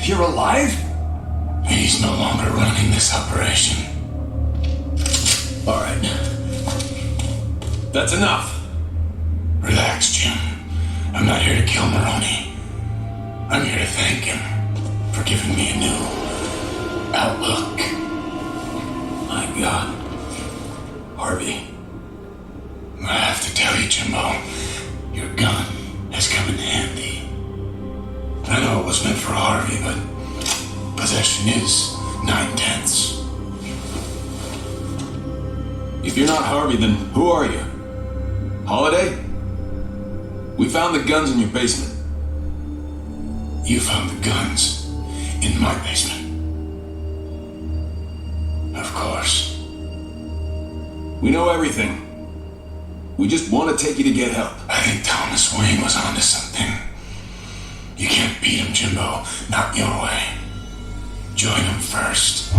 You're alive? He's no longer running this operation. All right. That's enough. Relax, Jim. I'm not here to kill Maroni. I'm here to thank him for giving me a new outlook. My God. Harvey. I have to tell you, Jimbo, your gun has come in handy. I know it was meant for Harvey, but possession is 9/10. If you're not Harvey, then who are you? Holiday? We found the guns in your basement. You found the guns in my basement. Of course. We know everything. We just want to take you to get help. I think Thomas Wayne was onto something. You can't beat him, Jimbo. Not your way. Join him first.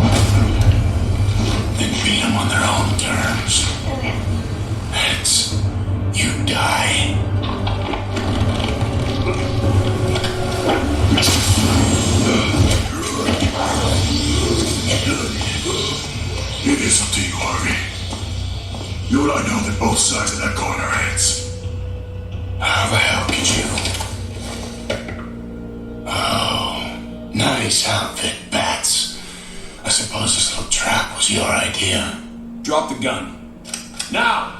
Then beat him on their own terms. Heads, you die. It is up to you, Harvey. You and I know that both sides of that coin are heads. How the hell could you? Oh, nice outfit, Bats. I suppose this little trap was your idea. Drop the gun. Now!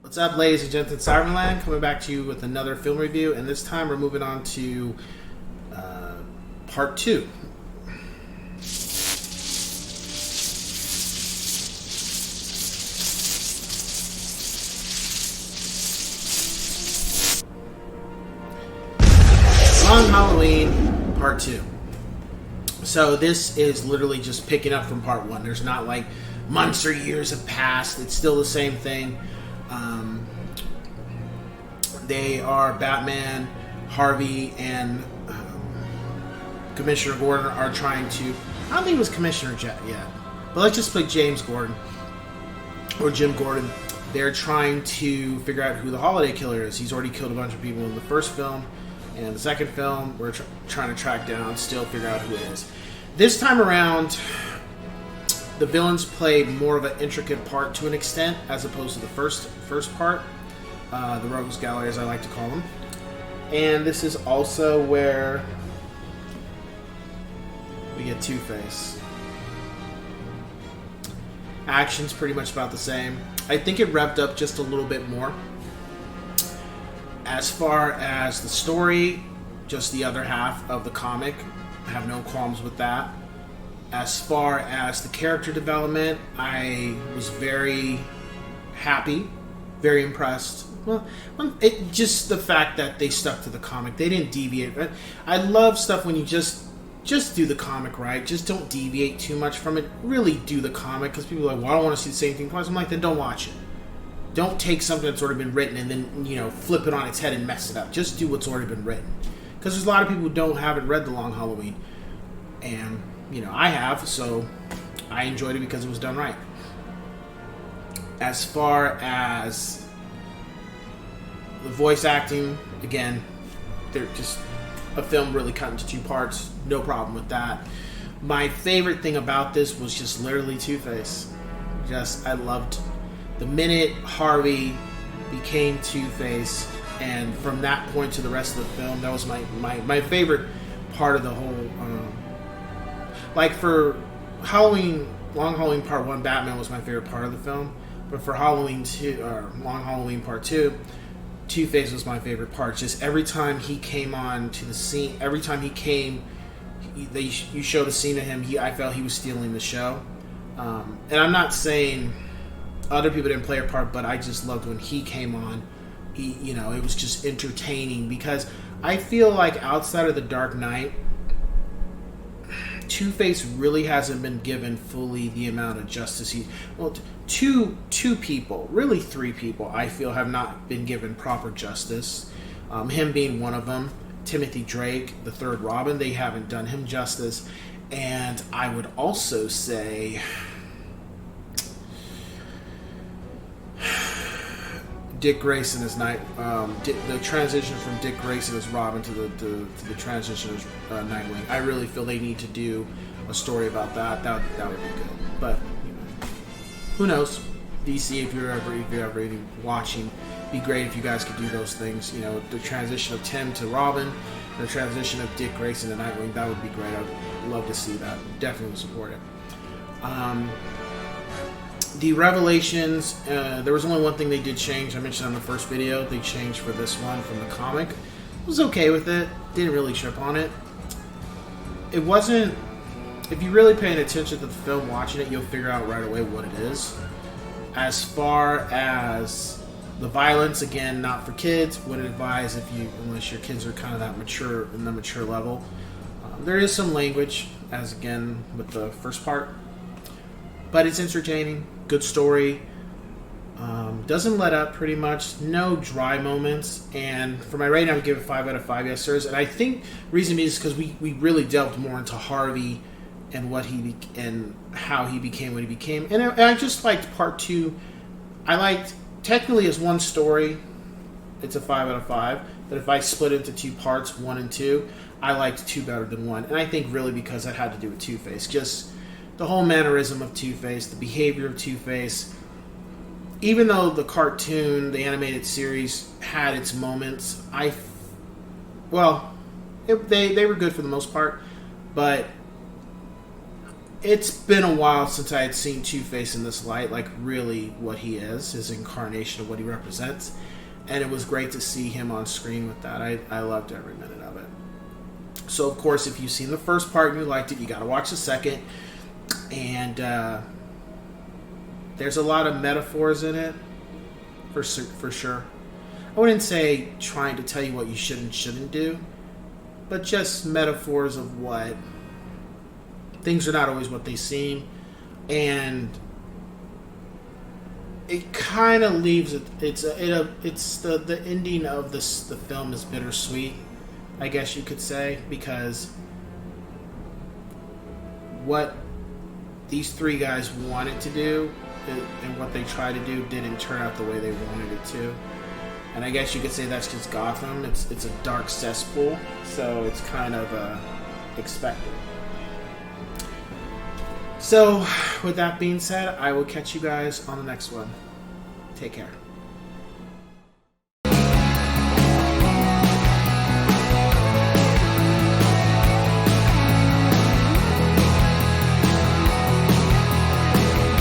What's up, ladies and gents in Cyberland? Coming back to you with another film review, and this time we're moving on to part 2. Long Halloween, part 2. So this is literally just picking up from part 1. There's not like months or years have passed. It's still the same thing. They are Batman, Harvey, and Commissioner Gordon are trying to... I don't think it was Commissioner Jet yet, but let's just play James Gordon or Jim Gordon. They're trying to figure out who the Holiday Killer is. He's already killed a bunch of people in the first film, and the second film we're trying to track down, still figure out who it is. This time around, the villains play more of an intricate part to an extent, as opposed to the first part. The Rogues Gallery, as I like to call them. And this is also where we get Two-Face. Action's pretty much about the same. I think it revved up just a little bit more. As far as the story, just the other half of the comic. I have no qualms with that. As far as the character development, I was very happy, very impressed. Well, it just the fact that they stuck to the comic. They didn't deviate. I love stuff when you just do the comic right. Just don't deviate too much from it. Really do the comic, because people are like, well, I don't want to see the same thing twice. I'm like, then don't watch it. Don't take something that's already been written and then, flip it on its head and mess it up. Just do what's already been written. Because there's a lot of people who haven't read The Long Halloween. And, I have, so I enjoyed it because it was done right. As far as the voice acting, again, they're just a film really cut into 2 parts. No problem with that. My favorite thing about this was just literally Two-Face. I loved the minute Harvey became Two-Face, and from that point to the rest of the film, that was my favorite part of the whole. Like for Halloween, Long Halloween Part 1, Batman was my favorite part of the film. But for Halloween 2, or Long Halloween Part 2, Two-Face was my favorite part. Just every time he came on to the scene, every time he came, you showed a scene of him, I felt he was stealing the show. And I'm not saying other people didn't play a part, but I just loved when he came on. It was just entertaining because I feel like outside of the Dark Knight, Two-Face really hasn't been given fully the amount of justice two people, really three people, I feel have not been given proper justice. Him being one of them. Timothy Drake, the third Robin, they haven't done him justice. And I would also say Dick Grayson as the transition from Dick Grayson as Robin to the transition as Nightwing. I really feel they need to do a story about that. That would be good. But who knows? DC, if you're ever watching, it'd be great if you guys could do those things. The transition of Tim to Robin, the transition of Dick Grayson to Nightwing. That would be great. I'd love to see that. Definitely support it. The Revelations, there was only one thing they did change. I mentioned on the first video, they changed for this one from the comic. I was okay with it. Didn't really trip on it. It wasn't... If you're really paying attention to the film, watching it, you'll figure out right away what it is. As far as the violence, again, not for kids. Wouldn't advise unless your kids are kind of that mature, in the mature level. There is some language, as again with the first part. But it's entertaining. Good story. Doesn't let up pretty much. No dry moments. And for my rating, I would give it 5 out of 5 yes sirs. And I think reason is because we really delved more into Harvey and how he became what he became. And I just liked part 2. I liked, technically as one story, it's a 5 out of 5. But if I split it into 2 parts, 1 and 2, I liked 2 better than 1. And I think really because that had to do with Two-Face. Just the whole mannerism of Two-Face, the behavior of Two-Face. Even though the cartoon, the animated series, had its moments, they were good for the most part. But it's been a while since I had seen Two-Face in this light, like really what he is, his incarnation of what he represents. And it was great to see him on screen with that. I loved every minute of it. So, of course, if you've seen the first part and you liked it, you got to watch the second. And there's a lot of metaphors in it, for sure. I wouldn't say trying to tell you what you should and shouldn't do, but just metaphors of what things are not always what they seem, and it kind of leaves it. It's the ending of the film is bittersweet, I guess you could say, because what these three guys wanted to do and what they tried to do didn't turn out the way they wanted it to. And I guess you could say that's just Gotham. It's a dark cesspool, so it's kind of expected. So, with that being said, I will catch you guys on the next one. Take care.